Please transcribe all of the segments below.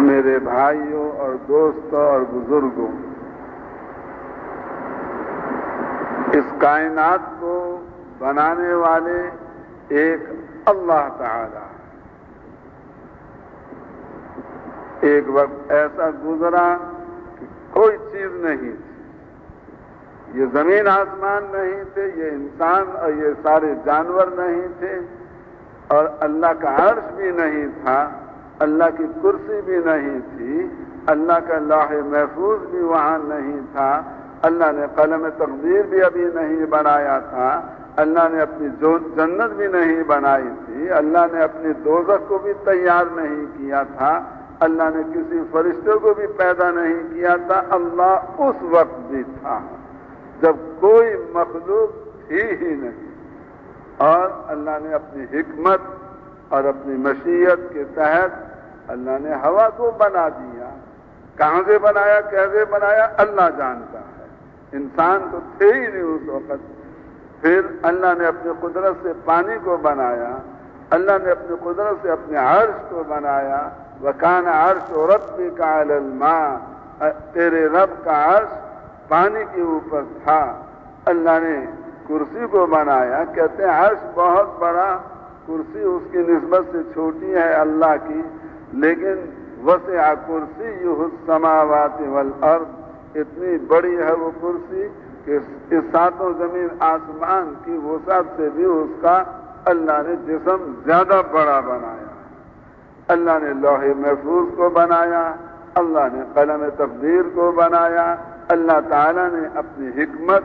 میرے بھائیوں اور دوستوں اور بزرگوں، اس کائنات کو بنانے والے ایک اللہ تعالی ہے۔ ایک وقت ایسا گزرا کہ کوئی چیز نہیں تھی، یہ زمین آسمان نہیں تھے، یہ انسان اور یہ سارے جانور نہیں تھے، اور اللہ کا عرش بھی نہیں تھا، اللہ کی کرسی بھی نہیں تھی، اللہ کا لوح محفوظ بھی وہاں نہیں تھا، اللہ نے قلم تقدیر بھی ابھی نہیں بنایا تھا، اللہ نے اپنی جنت بھی نہیں بنائی تھی، اللہ نے اپنی دوزخ کو بھی تیار نہیں کیا تھا، اللہ نے کسی فرشتے کو بھی پیدا نہیں کیا تھا۔ اللہ اس وقت بھی تھا جب کوئی مخلوق تھی ہی نہیں، اور اللہ نے اپنی حکمت اور اپنی مشیت کے تحت اللہ نے ہوا کو بنا دیا۔ کہاں سے بنایا، کیسے بنایا، اللہ جانتا ہے، انسان تو تھے ہی نہیں اس وقت۔ پھر اللہ نے اپنی قدرت سے پانی کو بنایا، اللہ نے اپنی قدرت سے اپنے عرش کو بنایا۔ وَكَانَ عَرْشُ رَبِّكَ عَلَى الْمَاءِ، تیرے رب کا عرش پانی کے اوپر تھا۔ اللہ نے کرسی کو بنایا، کہتے ہیں عرش بہت بڑا، کرسی اس کی نسبت سے چھوٹی ہے اللہ کی، لیکن وسع کرسیہ السماوات والارض، اتنی بڑی ہے وہ کرسی کہ اس ساتوں زمین آسمان کی وسعت سے بھی اس کا اللہ نے جسم زیادہ بڑا بنایا۔ اللہ نے لوح محفوظ کو بنایا، اللہ نے قلم تقدیر کو بنایا، اللہ تعالیٰ نے اپنی حکمت،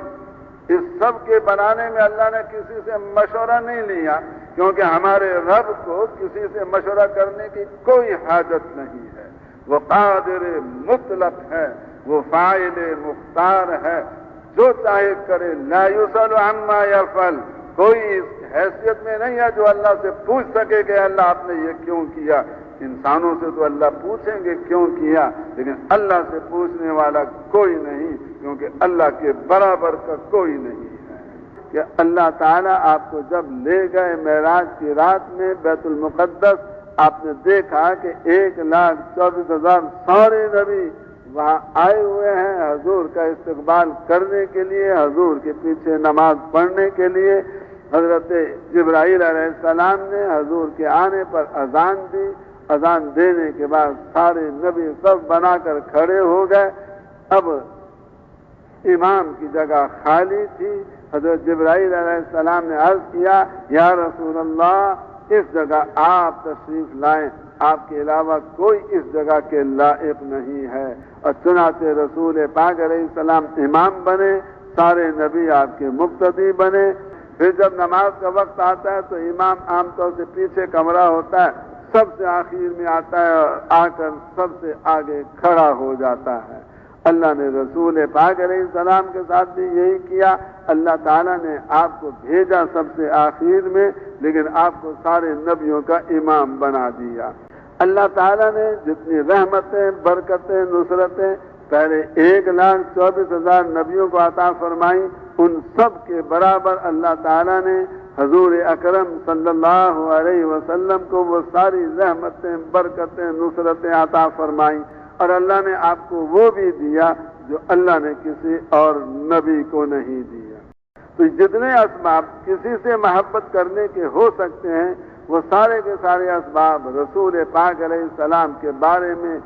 اس سب کے بنانے میں اللہ نے کسی سے مشورہ نہیں لیا، کیونکہ ہمارے رب کو کسی سے مشورہ کرنے کی کوئی حاجت نہیں ہے۔ وہ قادر مطلق ہے، وہ فاعل مختار ہے، جو چاہے کرے، لا یسأل عما یفعل، کوئی اس حیثیت میں نہیں ہے جو اللہ سے پوچھ سکے کہ اللہ آپ نے یہ کیوں کیا۔ انسانوں سے تو اللہ پوچھیں گے کیوں کیا، لیکن اللہ سے پوچھنے والا کوئی نہیں، کیونکہ اللہ کے برابر کا کوئی نہیں ہے۔ کہ اللہ تعالیٰ آپ کو جب لے گئے معراج کی رات میں بیت المقدس، آپ نے دیکھا کہ 1,24,000 سارے نبی وہاں آئے ہوئے ہیں حضور کا استقبال کرنے کے لیے، حضور کے پیچھے نماز پڑھنے کے لیے۔ حضرت جبرائیل علیہ السلام نے حضور کے آنے پر اذان دی، اذان دینے کے بعد سارے نبی سب بنا کر کھڑے ہو گئے۔ اب امام کی جگہ خالی تھی، حضرت جبرائیل علیہ السلام نے عرض کیا، یا رسول اللہ اس جگہ آپ تشریف لائیں، آپ کے علاوہ کوئی اس جگہ کے لائق نہیں ہے۔ اور چنانچہ رسول پاک علیہ السلام امام بنے، سارے نبی آپ کے مقتدی بنے۔ پھر جب نماز کا وقت آتا ہے تو امام عام طور سے پیچھے کمرہ ہوتا ہے، سب سے آخر میں آتا ہے اور آ کر سب سے آگے کھڑا ہو جاتا ہے۔ اللہ نے رسول پاک علیہ السلام کے ساتھ بھی یہی کیا۔ اللہ تعالیٰ نے آپ کو بھیجا سب سے آخر میں، لیکن آپ کو سارے نبیوں کا امام بنا دیا۔ اللہ تعالیٰ نے جتنی رحمتیں، برکتیں، نصرتیں پہلے 1,24,000 نبیوں کو عطا فرمائیں، ان سب کے برابر اللہ تعالیٰ نے حضور اکرم صلی اللہ علیہ وسلم کو وہ ساری رحمتیں، برکتیں، نصرتیں عطا فرمائیں، اور اللہ نے آپ کو وہ بھی دیا جو اللہ نے کسی اور نبی کو نہیں دیا۔ تو جتنے اسباب کسی سے محبت کرنے کے ہو سکتے ہیں، وہ سارے کے سارے اسباب رسول پاک علیہ السلام کے بارے میں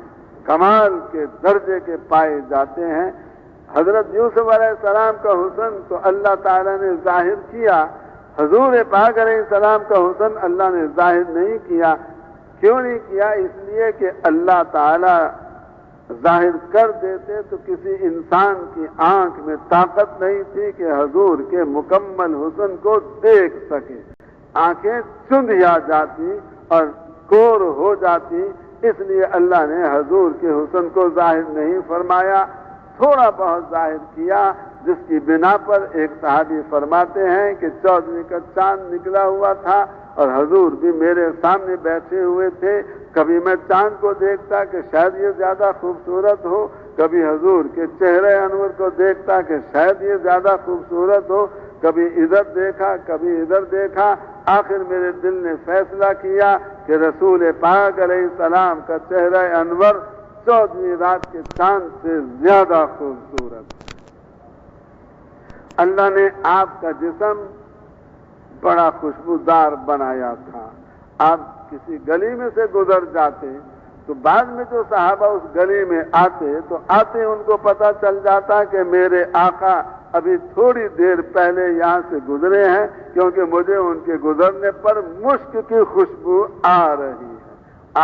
کمال کے درجے کے پائے جاتے ہیں۔ حضرت یوسف علیہ السلام کا حسن تو اللہ تعالیٰ نے ظاہر کیا، حضور پاک علیہ السلام کا حسن اللہ نے ظاہر نہیں کیا۔ کیوں نہیں کیا؟ اس لیے کہ اللہ تعالیٰ ظاہر کر دیتے تو کسی انسان کی آنکھ میں طاقت نہیں تھی کہ حضور کے مکمل حسن کو دیکھ سکے، آنکھیں چندھیا جاتی اور کور ہو جاتی، اس لیے اللہ نے حضور کے حسن کو ظاہر نہیں فرمایا، تھوڑا بہت ظاہر کیا، جس کی بنا پر ایک صحابی فرماتے ہیں کہ 14ویں کا چاند نکلا ہوا تھا اور حضور بھی میرے سامنے بیٹھے ہوئے تھے، کبھی میں چاند کو دیکھتا کہ شاید یہ زیادہ خوبصورت ہو، کبھی حضور کے چہرے انور کو دیکھتا کہ شاید یہ زیادہ خوبصورت ہو، کبھی ادھر دیکھا کبھی ادھر دیکھا، آخر میرے دل نے فیصلہ کیا کہ رسول پاک علیہ السلام کا چہرہ انور 14ویں رات کے چاند سے زیادہ خوبصورت۔ اللہ نے آپ کا جسم بڑا خوشبودار بنایا تھا۔ آپ کسی گلی میں سے گزر جاتے تو بعد میں جو صحابہ اس گلی میں آتے تو آتے ان کو پتہ چل جاتا کہ میرے آقا ابھی تھوڑی دیر پہلے یہاں سے گزرے ہیں، کیونکہ مجھے ان کے گزرنے پر مشک کی خوشبو آ رہی ہے۔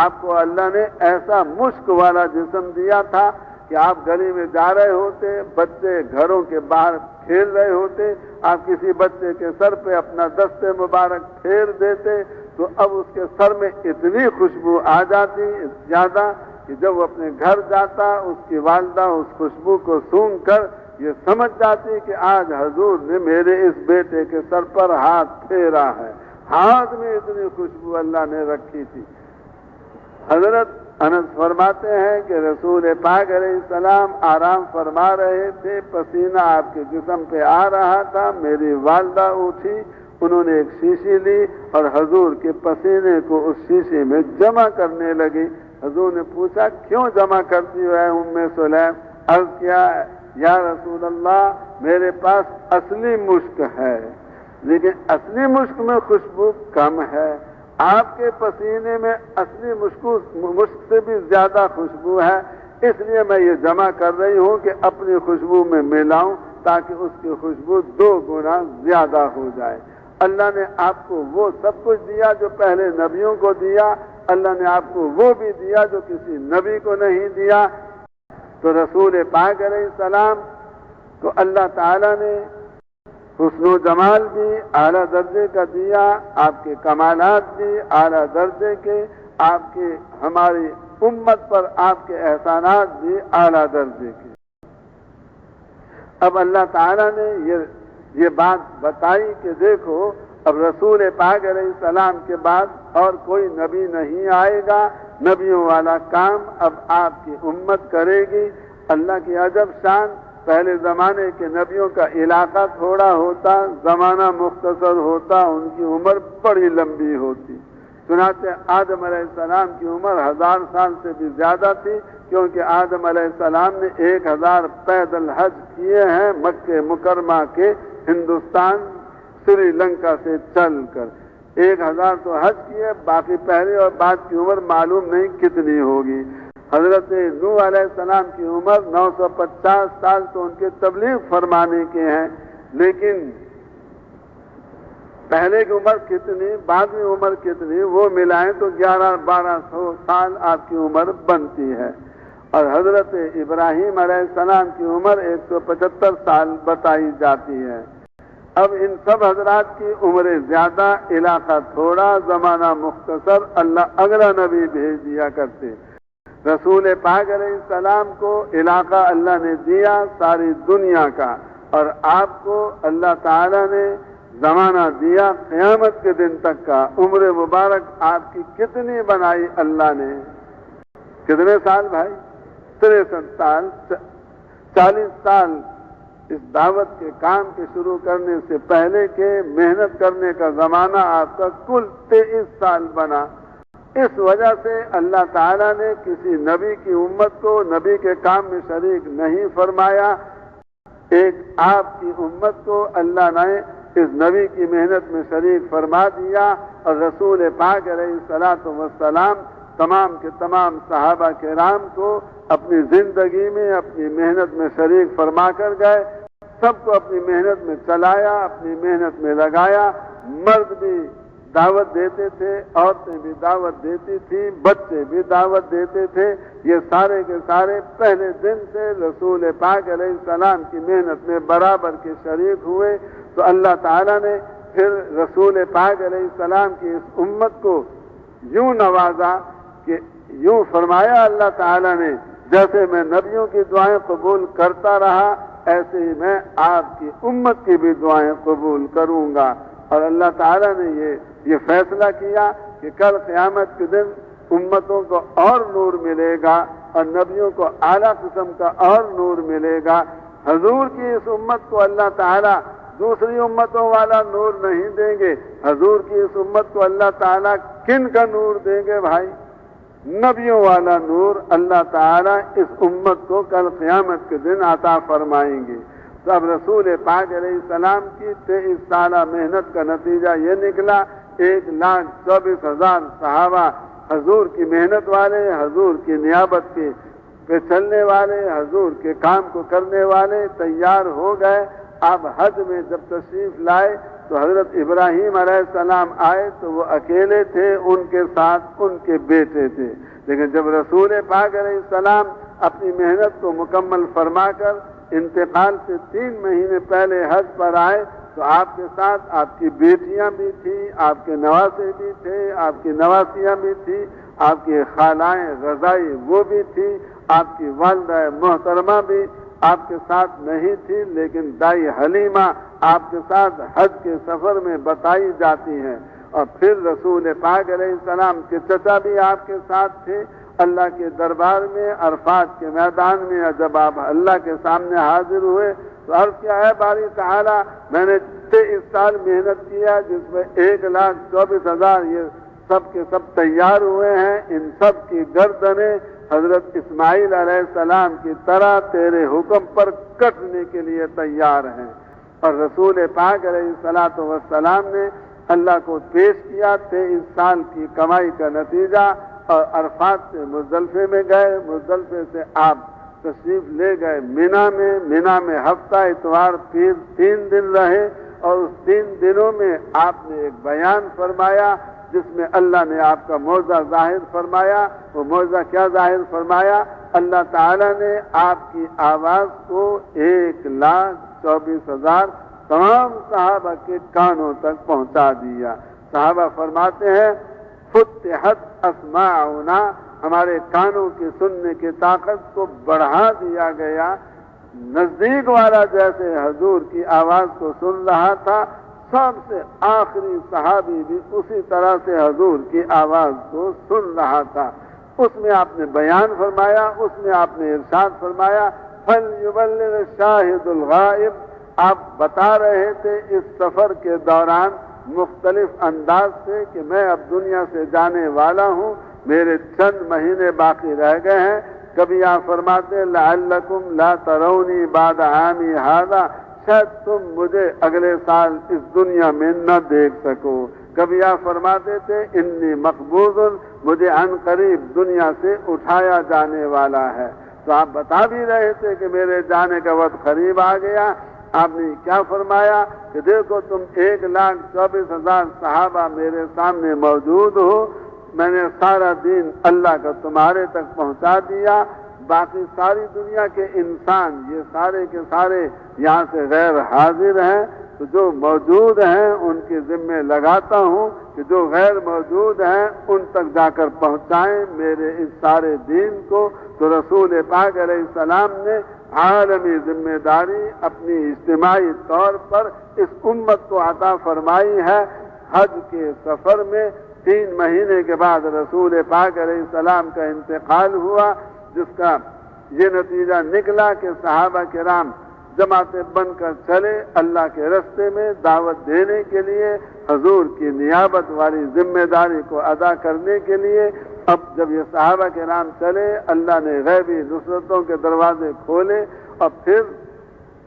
آپ کو اللہ نے ایسا مشک والا جسم دیا تھا کہ آپ گلی میں جا رہے ہوتے، بچے گھروں کے باہر کھیل رہے ہوتے، آپ کسی بچے کے سر پہ اپنا دست مبارک پھیر دیتے تو اب اس کے سر میں اتنی خوشبو آ جاتی زیادہ کہ جب وہ اپنے گھر جاتا اس کی والدہ اس خوشبو کو سونگھ کر یہ سمجھ جاتی کہ آج حضور نے میرے اس بیٹے کے سر پر ہاتھ پھیرا ہے۔ ہاتھ میں اتنی خوشبو اللہ نے رکھی تھی۔ حضرت انس فرماتے ہیں کہ رسول پاک علیہ السلام آرام فرما رہے تھے، پسینہ آپ کے جسم پہ آ رہا تھا، میری والدہ اٹھی، انہوں نے ایک شیشی لی اور حضور کے پسینے کو اس شیشے میں جمع کرنے لگی۔ حضور نے پوچھا کیوں جمع کرتی ہو اے ام سلیم؟ عرض کیا یا رسول اللہ میرے پاس اصلی مشک ہے لیکن اصلی مشک میں خوشبو کم ہے، آپ کے پسینے میں اصلی مشک سے بھی زیادہ خوشبو ہے، اس لیے میں یہ جمع کر رہی ہوں کہ اپنی خوشبو میں ملاؤں تاکہ اس کی خوشبو 2 گنا زیادہ ہو جائے۔ اللہ نے آپ کو وہ سب کچھ دیا جو پہلے نبیوں کو دیا، اللہ نے آپ کو وہ بھی دیا جو کسی نبی کو نہیں دیا۔ تو رسول پاک علیہ السلام کو اللہ تعالیٰ نے حسن و جمال بھی اعلیٰ درجے کا دیا، آپ کے کمالات بھی اعلیٰ درجے کے، آپ کے ہماری امت پر آپ کے احسانات بھی اعلیٰ درجے کے۔ اب اللہ تعالیٰ نے یہ بات بتائی کہ دیکھو اب رسول پاک علیہ السلام کے بعد اور کوئی نبی نہیں آئے گا، نبیوں والا کام اب آپ کی امت کرے گی۔ اللہ کی عجب شان، پہلے زمانے کے نبیوں کا علاقہ تھوڑا ہوتا، زمانہ مختصر ہوتا، ان کی عمر بڑی لمبی ہوتی۔ چنانچہ آدم علیہ السلام کی عمر 1000 سال سے بھی زیادہ تھی، کیونکہ آدم علیہ السلام نے 1000 پیدل حج کیے ہیں مکہ مکرمہ کے ہندوستان سری لنکا سے چل کر۔ 1000 تو حج کیے، باقی پہلے اور بعد کی عمر معلوم نہیں کتنی ہوگی۔ حضرت نوح علیہ السلام کی عمر 950 سال تو ان کے تبلیغ فرمانے کے ہیں، لیکن پہلے کی عمر کتنی بعد میں عمر کتنی وہ ملائیں تو 1100-1200 سال آپ کی عمر بنتی ہے۔ اور حضرت ابراہیم علیہ السلام کی عمر 175 سال بتائی جاتی ہے۔ اب ان سب حضرات کی عمریں زیادہ، علاقہ تھوڑا، زمانہ مختصر، اللہ اگلا نبی بھیج دیا کرتے۔ رسول پاک علیہ السلام کو علاقہ اللہ نے دیا ساری دنیا کا، اور آپ کو اللہ تعالیٰ نے زمانہ دیا قیامت کے دن تک کا۔ عمر مبارک آپ کی کتنی بنائی اللہ نے؟ کتنے سال بھائی؟ 63 سال، 40 سال اس دعوت کے کام کے شروع کرنے سے پہلے کے محنت کرنے کا زمانہ آپ کا کل 23 سال بنا۔ اس وجہ سے اللہ تعالیٰ نے کسی نبی کی امت کو نبی کے کام میں شریک نہیں فرمایا۔ ایک آپ کی امت کو اللہ نے اس نبی کی محنت میں شریک فرما دیا، اور رسول پاک علیہ الصلوۃ والسلام تمام کے تمام صحابہ کرام کو اپنی زندگی میں اپنی محنت میں شریک فرما کر گئے۔ سب کو اپنی محنت میں چلایا، اپنی محنت میں لگایا۔ مرد بھی دعوت دیتے تھے، عورتیں بھی دعوت دیتی تھیں، بچے بھی دعوت دیتے تھے۔ یہ سارے کے سارے پہلے دن سے رسول پاک علیہ السلام کی محنت میں برابر کے شریک ہوئے۔ تو اللہ تعالیٰ نے پھر رسول پاک علیہ السلام کی اس امت کو یوں نوازا کہ یوں فرمایا اللہ تعالیٰ نے، جیسے میں نبیوں کی دعائیں قبول کرتا رہا ایسے ہی میں آپ کی امت کی بھی دعائیں قبول کروں گا۔ اور اللہ تعالیٰ نے یہ فیصلہ کیا کہ کل قیامت کے دن امتوں کو اور نور ملے گا اور نبیوں کو اعلیٰ قسم کا اور نور ملے گا۔ حضور کی اس امت کو اللہ تعالیٰ دوسری امتوں والا نور نہیں دیں گے، حضور کی اس امت کو اللہ تعالیٰ کن کا نور دیں گے بھائی؟ نبیوں والا نور اللہ تعالیٰ اس امت کو کل قیامت کے دن عطا فرمائیں گے۔ تو اب رسول پاک علیہ السلام کی 23 سالہ محنت کا نتیجہ یہ نکلا، 1,24,000 صحابہ حضور کی محنت والے، حضور کی نیابت پہ چلنے والے، حضور کے کام کو کرنے والے تیار ہو گئے۔ اب حج میں جب تشریف لائے تو حضرت ابراہیم علیہ السلام آئے تو وہ اکیلے تھے، ان کے ساتھ ان کے بیٹے تھے، لیکن جب رسول پاک علیہ السلام اپنی محنت کو مکمل فرما کر انتقال سے 3 مہینے پہلے حج پر آئے تو آپ کے ساتھ آپ کی بیٹیاں بھی تھیں، آپ کے نواسے بھی تھے، آپ کی نواسیاں بھی تھیں، آپ کی خالائیں غزائی وہ بھی تھی، آپ کی والدہ محترمہ بھی آپ کے ساتھ نہیں تھی، لیکن دائی حلیمہ آپ کے ساتھ حج کے سفر میں بتائی جاتی ہیں۔ اور پھر رسول پاک علیہ السلام کے چچا بھی آپ کے ساتھ تھے۔ اللہ کے دربار میں عرفات کے میدان میں جب آپ اللہ کے سامنے حاضر ہوئے تو عرض کیا ہے باری تعالیٰ، میں نے 23 سال محنت کیا جس میں 1,24,000 یہ سب کے سب تیار ہوئے ہیں، ان سب کی گردنیں حضرت اسماعیل علیہ السلام کی طرح تیرے حکم پر کٹنے کے لیے تیار ہیں۔ اور رسول پاک علیہ السلام نے اللہ کو پیش کیا 23 سال کی کمائی کا نتیجہ، اور عرفات سے مزدلفے میں گئے، مزدلفے سے آپ تشریف لے گئے مینا میں ہفتہ اتوار پیر 3 دن رہے، اور اس 3 دنوں میں آپ نے ایک بیان فرمایا جس میں اللہ نے آپ کا معجزہ ظاہر فرمایا۔ وہ معجزہ کیا ظاہر فرمایا؟ اللہ تعالیٰ نے آپ کی آواز کو 1,24,000 تمام صحابہ کے کانوں تک پہنچا دیا۔ صحابہ فرماتے ہیں فتحت اسماعنا، ہمارے کانوں کی سننے کی طاقت کو بڑھا دیا گیا۔ نزدیک والا جیسے حضور کی آواز کو سن رہا تھا، سب سے آخری صحابی بھی اسی طرح سے حضور کی آواز کو سن رہا تھا۔ اس میں آپ نے بیان فرمایا، اس میں آپ نے ارشاد فرمایا فَلْيُبَلِّغِ الشَّاهِدُ الْغَائِبُ۔ آپ بتا رہے تھے اس سفر کے دوران مختلف انداز سے کہ میں اب دنیا سے جانے والا ہوں، میرے چند مہینے باقی رہ گئے ہیں۔ کبھی آپ فرماتے لعلکم لا ترونی بعد عامی ھذا، شاید تم مجھے اگلے سال اس دنیا میں نہ دیکھ سکو۔ کبھی آپ فرماتے تھے انی مقبوض، مجھے عن قریب دنیا سے اٹھایا جانے والا ہے۔ تو آپ بتا بھی رہے تھے کہ میرے جانے کا وقت قریب آ گیا۔ آپ نے کیا فرمایا کہ دیکھو تم 1,24,000 صحابہ میرے سامنے موجود ہو، میں نے سارا دین اللہ کا تمہارے تک پہنچا دیا، باقی ساری دنیا کے انسان یہ سارے کے سارے یہاں سے غیر حاضر ہیں، تو جو موجود ہیں ان کے ذمے لگاتا ہوں کہ جو غیر موجود ہیں ان تک جا کر پہنچائیں میرے اس سارے دین کو۔ تو رسول پاک علیہ السلام نے عالمی ذمہ داری اپنی اجتماعی طور پر اس امت کو عطا فرمائی ہے۔ حج کے سفر میں 3 مہینے کے بعد رسول پاک علیہ السلام کا انتقال ہوا، جس کا یہ نتیجہ نکلا کہ صحابہ کرام جماعتیں بن کر چلے اللہ کے رستے میں دعوت دینے کے لیے، حضور کی نیابت والی ذمہ داری کو ادا کرنے کے لیے۔ اب جب یہ صحابہ کرام چلے، اللہ نے غیبی نصرتوں کے دروازے کھولے، اور پھر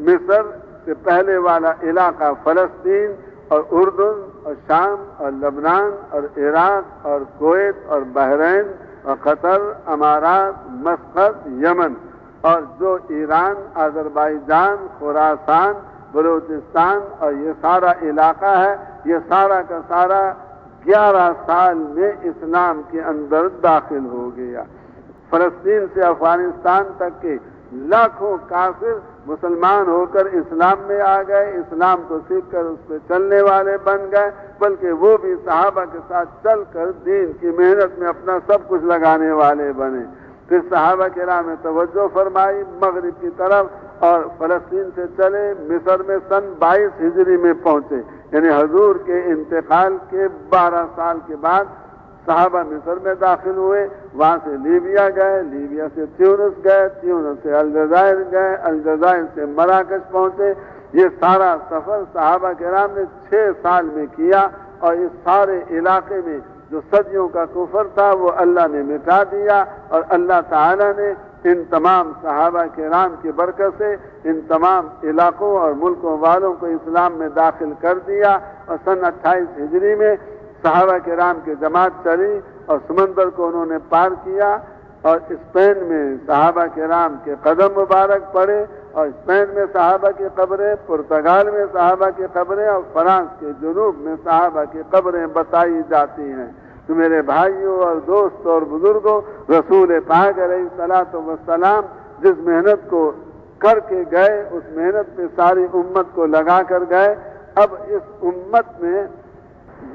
مصر سے پہلے والا علاقہ فلسطین اور اردن اور شام اور لبنان اور عراق اور کویت اور بحرین اور قطر، امارات، مسقط، یمن، اور جو ایران، آذربائیجان، خراسان، بلوچستان اور یہ سارا علاقہ ہے، یہ سارا کا سارا 11 سال میں اسلام کے اندر داخل ہو گیا۔ فلسطین سے افغانستان تک کے لاکھوں کافر مسلمان ہو کر اسلام میں آ گئے، اسلام کو سیکھ کر اس پہ چلنے والے بن گئے، بلکہ وہ بھی صحابہ کے ساتھ چل کر دین کی محنت میں اپنا سب کچھ لگانے والے بنے۔ پھر صحابہ کرام نے توجہ فرمائی مغرب کی طرف اور فلسطین سے چلے، مصر میں سن 22 ہجری میں پہنچے، یعنی حضور کے انتقال کے 12 سال کے بعد صحابہ مصر میں داخل ہوئے، وہاں سے لیبیا گئے، لیبیا سے تیونس گئے، تیونس سے الجزائر گئے، الجزائر سے مراکش پہنچے، یہ سارا سفر صحابہ کرام نے 6 سال میں کیا، اور اس سارے علاقے میں جو صدیوں کا کفر تھا وہ اللہ نے مٹا دیا، اور اللہ تعالیٰ نے ان تمام صحابہ کرام کی برکت سے ان تمام علاقوں اور ملکوں والوں کو اسلام میں داخل کر دیا، اور سن 28 ہجری میں صحابہ کرام کی جماعت چلی اور سمندر کو انہوں نے پار کیا، اور اسپین میں صحابہ کرام کے قدم مبارک پڑے، اور اسپین میں صحابہ کی قبریں، پرتگال میں صحابہ کی قبریں، اور فرانس کے جنوب میں صحابہ کی قبریں بتائی جاتی ہیں۔ تو میرے بھائیوں اور دوستوں اور بزرگوں، رسول پاک علیہ الصلوۃ والسلام جس محنت کو کر کے گئے، اس محنت پہ ساری امت کو لگا کر گئے۔ اب اس امت میں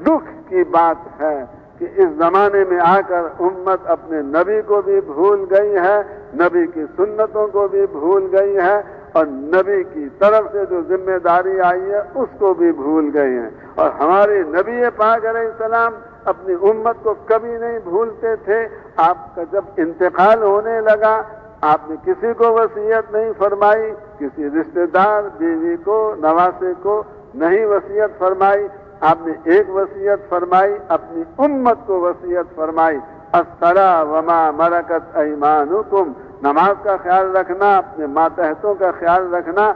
دکھ کی بات ہے کہ اس زمانے میں آ کر امت اپنے نبی کو بھی بھول گئی ہے، نبی کی سنتوں کو بھی بھول گئی ہے، اور نبی کی طرف سے جو ذمہ داری آئی ہے اس کو بھی بھول گئی ہیں۔ اور ہمارے نبی پاک علیہ السلام اپنی امت کو کبھی نہیں بھولتے تھے۔ آپ کا جب انتقال ہونے لگا، آپ نے کسی کو وصیت نہیں فرمائی، کسی رشتہ دار، بیوی کو، نواسے کو نہیں وصیت فرمائی، آپ نے ایک وصیت فرمائی، اپنی امت کو وصیت فرمائی، الصلاۃ وما ملکت ایمانکم، نماز کا خیال رکھنا، اپنے ماتحتوں کا خیال رکھنا،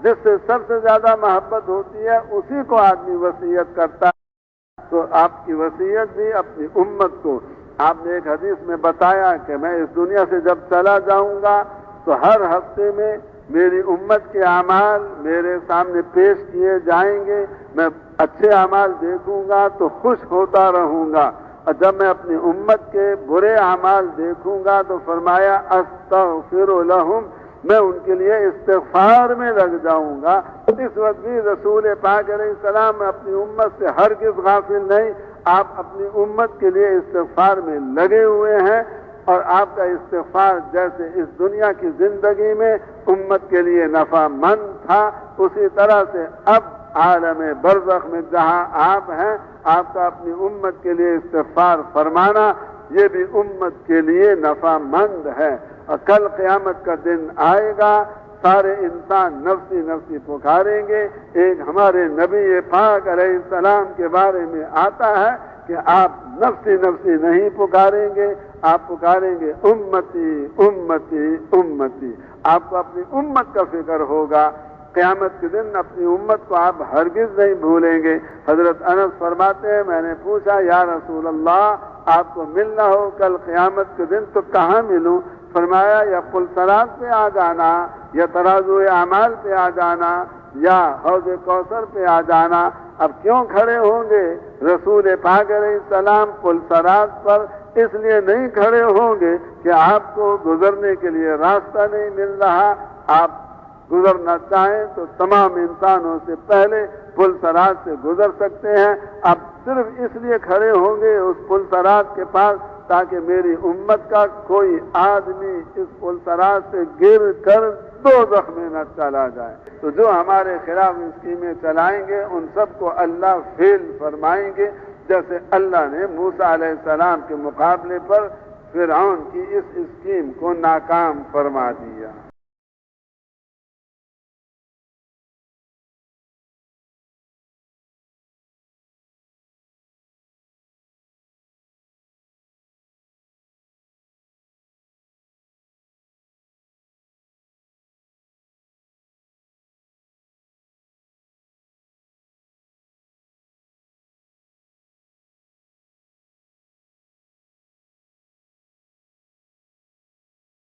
جس سے سب سے زیادہ محبت ہوتی ہے اسی کو آدمی وصیت کرتا ہے۔ تو آپ کی وصیت بھی اپنی امت کو، آپ نے ایک حدیث میں بتایا کہ میں اس دنیا سے جب چلا جاؤں گا تو ہر ہفتے میں میری امت کے اعمال میرے سامنے پیش کیے جائیں گے، میں اچھے اعمال دیکھوں گا تو خوش ہوتا رہوں گا، اور جب میں اپنی امت کے برے اعمال دیکھوں گا تو فرمایا استغفر لہم، میں ان کے لیے استغفار میں لگ جاؤں گا۔ اس وقت بھی رسول پاک علیہ السلام اپنی امت سے ہرگز غافل نہیں، آپ اپنی امت کے لیے استغفار میں لگے ہوئے ہیں، اور آپ کا استغفار جیسے اس دنیا کی زندگی میں امت کے لیے نفع مند تھا، اسی طرح سے اب عالم برزخ میں جہاں آپ ہیں، آپ کا اپنی امت کے لیے استغفار فرمانا یہ بھی امت کے لیے نفع مند ہے۔ اور کل قیامت کا دن آئے گا، سارے انسان نفسی نفسی پکاریں گے۔ ایک ہمارے نبی پاک علیہ السلام کے بارے میں آتا ہے کہ آپ نفسی نفسی نہیں پکاریں گے، آپ پکاریں گے امتی امتی امتی، آپ کو اپنی امت کا فکر ہوگا۔ قیامت کے دن اپنی امت کو آپ ہرگز نہیں بھولیں گے۔ حضرت انس فرماتے ہیں میں نے پوچھا یا رسول اللہ آپ کو ملنا ہو کل قیامت کے دن تو کہاں ملوں؟ فرمایا یا پلسرات پہ آ جانا، یا ترازو اعمال پہ آ جانا، یا حوض کوثر پہ آ جانا۔ اب کیوں کھڑے ہوں گے رسول پاک علیہ السلام پلسرات پر؟ اس لیے نہیں کھڑے ہوں گے کہ آپ کو گزرنے کے لیے راستہ نہیں مل رہا، آپ گزرنا چاہیں تو تمام انسانوں سے پہلے پل سرات سے گزر سکتے ہیں۔ اب صرف اس لیے کھڑے ہوں گے اس پل سرات کے پاس تاکہ میری امت کا کوئی آدمی اس پل سرات سے گر کر دوزخ میں نہ چلا جائے۔ تو جو ہمارے خلاف اسکیمیں چلائیں گے ان سب کو اللہ فیل فرمائیں گے، جیسے اللہ نے موسیٰ علیہ السلام کے مقابلے پر فرعون کی اس اسکیم کو ناکام فرما دیا۔